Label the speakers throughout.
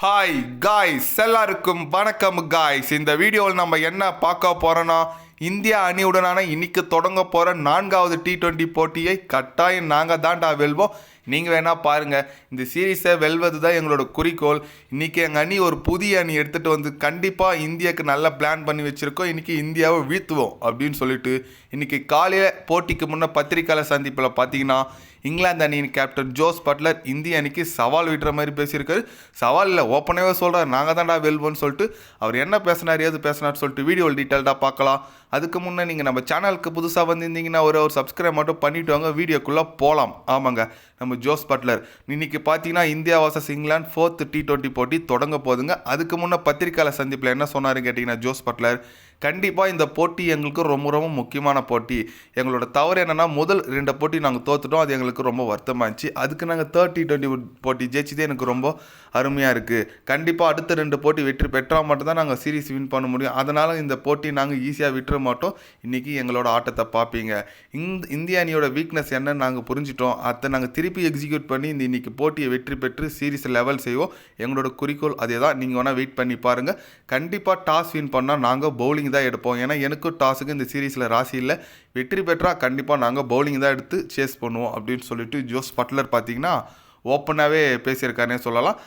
Speaker 1: Hi guys, எல்லாருக்கும் வணக்கம் guys. இந்த வீடியோவில் நம்ம என்ன பார்க்க போகிறோன்னா, இந்தியா அணியுடனான இன்னைக்கு தொடங்க போகிற 4வது T20 போட்டியை கட்டாயம் நாங்கள் தான்டா வெல்வோம். நீங்கள் வேணால் பாருங்கள், இந்த சீரீஸை வெல்வது தான் எங்களோட குறிக்கோள். இன்றைக்கி எங்கள் அணி ஒரு புதிய அணி எடுத்துகிட்டு வந்து கண்டிப்பாக இந்தியாவுக்கு நல்ல பிளான் பண்ணி வச்சுருக்கோம். இன்றைக்கி இந்தியாவை வீழ்த்துவோம் அப்படின்னு சொல்லிட்டு இன்றைக்கி காலையில் போட்டிக்கு முன்னே பத்திரிக்கையாளர் சந்திப்பில் பார்த்தீங்கன்னா, இங்கிலாந்து அணியின் கேப்டன் ஜோஸ் பட்லர் இந்திய அணிக்கு சவால் விடுற மாதிரி பேசியிருக்காரு. சவால் இல்லை, ஓப்பனாகவே சொல்கிறார், நாங்கள் தான்டா வெல்வோன்னு சொல்லிட்டு. அவர் என்ன பேசினார், ஏது பேசினார் சொல்லிட்டு வீடியோவில் டீட்டெயில்டாக பார்க்கலாம். அதுக்கு முன்னே நீங்கள் நம்ம சேனலுக்கு புதுசாக வந்திருந்தீங்கன்னா ஒரு சப்ஸ்கிரைப் மட்டும் பண்ணிவிட்டு வாங்க, வீடியோக்குள்ளே போகலாம். ஆமாங்க, நம்ம ஜோஸ் பட்லர் இன்றைக்கி பார்த்தீங்கன்னா India versus England 4th T20 போட்டி தொடங்க போகுதுங்க. அதுக்கு முன்னே பத்திரிக்கையாளர் சந்திப்பில் என்ன சொன்னார் கேட்டிங்கன்னா, ஜோஸ் பட்லர் கண்டிப்பாக இந்த போட்டி எங்களுக்கு ரொம்ப ரொம்ப முக்கியமான போட்டி. எங்களோட தவறு என்னென்னா, முதல் 2 போட்டி நாங்கள் தோற்றுட்டோம், அது எங்களுக்கு ரொம்ப வருத்தமாக இருந்துச்சு. அதுக்கு நாங்கள் 3rd T20 போட்டி ஜெயிச்சதே எனக்கு ரொம்ப அருமையாக இருக்குது. கண்டிப்பாக அடுத்த 2 போட்டி வெற்றி பெற்றால் மட்டும்தான் நாங்கள் சீரீஸ் வின் பண்ண முடியும். அதனால் இந்த போட்டி நாங்கள் ஈஸியாக விட்டுற மாட்டோம். இன்றைக்கி எங்களோட ஆட்டத்தை பார்ப்பீங்க. இந்திய அணியோட வீக்னஸ் என்னன்னு நாங்கள் புரிஞ்சிட்டோம். அதை நாங்கள் திருப்பி எக்ஸிக்யூட் பண்ணி இன்றைக்கி போட்டியை வெற்றி பெற்று சீரீஸ் லெவல் செய்வோம். எங்களோட குறிக்கோள் அதே தான். நீங்கள் வேணால் வெயிட் பண்ணி பாருங்கள். கண்டிப்பாக டாஸ் வின் பண்ணால் நாங்கள் பவுலிங் தான் எடுப்போம். ஏன்னா எனக்கும் டாஸுக்கு இந்த சீரீஸில் ராசி இல்லை. வெற்றி பெற்றால் கண்டிப்பாக நாங்கள் பவுலிங் தான் எடுத்து சேஸ் பண்ணுவோம் அப்படின்னு சொல்லிட்டு ஜோஸ் பட்லர் பார்த்தீங்கன்னா ஓப்பனாகவே பேசியிருக்காருனே சொல்லலாம்.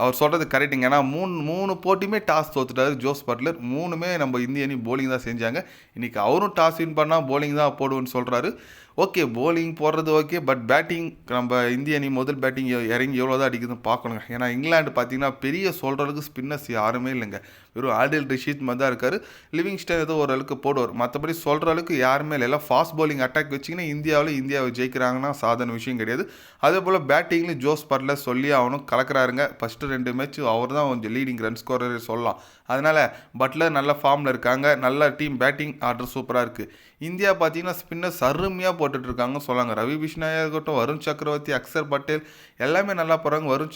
Speaker 1: அவர் சொல்கிறது கரெக்டுங்க. ஏன்னா மூணு போட்டியுமே டாஸ் தோத்துட்டாரு ஜோஸ் பட்லர். 3மே நம்ம இந்திய அணி போலிங் தான் செஞ்சாங்க. இன்றைக்கி அவரும் டாஸ் வின் பண்ணால் போலிங் தான் போடுவோன்னு சொல்கிறாரு. ஓகே, போலிங் போடுறது ஓகே, பட் பேட்டிங் நம்ம இந்திய அணி முதல் பேட்டிங் இறங்கி எவ்வளோ தான் அடிக்குதுன்னு பார்க்கணுங்க. ஏன்னா இங்கிலாந்து பார்த்தீங்கன்னா பெரிய சொல்கிறதுக்கு ஸ்பின்னர்ஸ் யாருமே இல்லைங்க. வெறும் ஆடில் ரஷீத் மாதிரி தான் இருக்கார். லிவிங்ஸ்டன் ஏதோ ஓரளவுக்கு போடுவார், மற்றபடி சொல்கிற அளவுக்கு யாருமே இல்லை. எல்லாம் ஃபாஸ்ட் பவுலிங் அட்டாக் வச்சிங்கன்னா இந்தியாவை ஜெயிக்கிறாங்கன்னா சாதாரண விஷயம் கிடையாது. அதே போல் பேட்டிங்லேயும் ஜோஸ் பட்லர் சொல்லி அவனும் கலக்கிறாருங்க. ஃபஸ்ட்டு 2 மேட்ச் அவர் தான் கொஞ்சம் லீடிங் ரன் ஸ்கோரர் சொல்லலாம். அதனால் பட்லர் நல்ல ஃபார்மில் இருக்காங்க. நல்ல டீம், பேட்டிங் ஆர்டர் சூப்பராக இருக்குது. இந்தியா பார்த்தீங்கன்னா ஸ்பின்னர்ஸ் அருமையாக போட்டுட்ருக்காங்க சொல்லாங்க. ரவி பிஷ்னாயாக இருக்கட்டும், வருண் சக்கரவர்த்தி, அக்சர் பட்டேல் எல்லாமே நல்லா போகிறாங்க. வருண்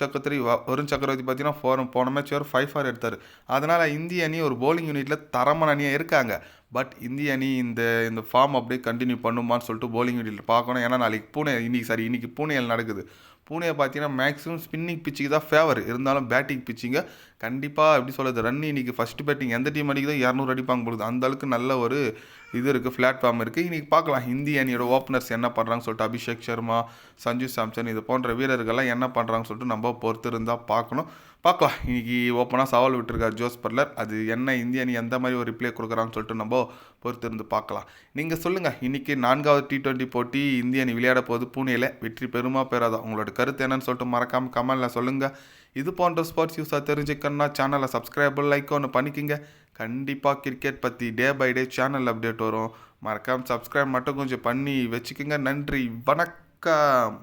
Speaker 1: சக்கரவர்த்தி பார்த்தீங்கன்னா போன மேட்ச் வரை 5 எடுத்தார். அதனால் இந்திய அணி ஒரு போலிங் யூனிட்டில் தரமான அணியாக இருக்காங்க. பட் இந்திய அணி இந்த ஃபார்ம் அப்படியே கண்டினியூ பண்ணுமான்னு சொல்லிட்டு போலிங் யூனிட்டில் பார்க்கணும். ஏன்னா நாளைக்கு இன்னைக்கு பூனேயில் நடக்குது. பூனேயை பார்த்தீங்கன்னா மேக்ஸிமம் ஸ்பின்னிங் பிச்சுக்கு தான் ஃபேவர் இருந்தாலும் பேட்டிங் பிச்சிங்க கண்டிப்பாக எப்படி சொல்கிறது, ரன் இன்றைக்கி ஃபஸ்ட்டு பேட்டிங் எந்த டீம் அடிக்குதோ 200 அடிப்பாங்க பொழுது. அந்த அளவுக்கு நல்ல ஒரு இது இருக்குது, பிளாட்ஃபார்ம் இருக்குது. இன்றைக்கி பார்க்கலாம் இந்திய அணியோட ஓப்பனர்ஸ் என்ன பண்ணுறாங்கன்னு சொல்லிட்டு. அபிஷேக் சர்மா, சஞ்சு சாம்சன் இது போன்ற வீரர்கள்லாம் என்ன பண்ணுறாங்கன்னு சொல்லிட்டு நம்ம பொறுத்து இருந்தால் பார்க்கலாம். இன்றைக்கி ஓப்பனாக சவால் விட்டுருக்கார் ஜோஸ் பட்லர். அது என்ன இந்திய அணி எந்த மாதிரி ஒரு ரிப்ளை கொடுக்குறாங்கன்னு சொல்லிட்டு நம்ம பொறுத்து இருந்து பார்க்கலாம். நீங்கள் சொல்லுங்கள், இன்றைக்கி 4வது T20 போட்டி இந்திய அணி விளையாட போகுது பூனேயில். வெற்றி பெறுமா பெறாதா? உங்களோட கருத்து என்னன்னு சொல்லிட்டு மறக்காமல் கமெண்டில் சொல்லுங்கள். இது போன்ற ஸ்போர்ட்ஸ் நியூஸாக தெரிஞ்சுக்கணுன்னா சேனலை சப்ஸ்கிரைப் லைக் ஒன்று பண்ணிக்கோங்க. கண்டிப்பாக கிரிக்கெட் பற்றி day by day channel update வரும். மறக்காமல் சப்ஸ்கிரைப் மட்டும் கொஞ்சம் பண்ணி வச்சுக்கோங்க. நன்றி, வணக்கம்.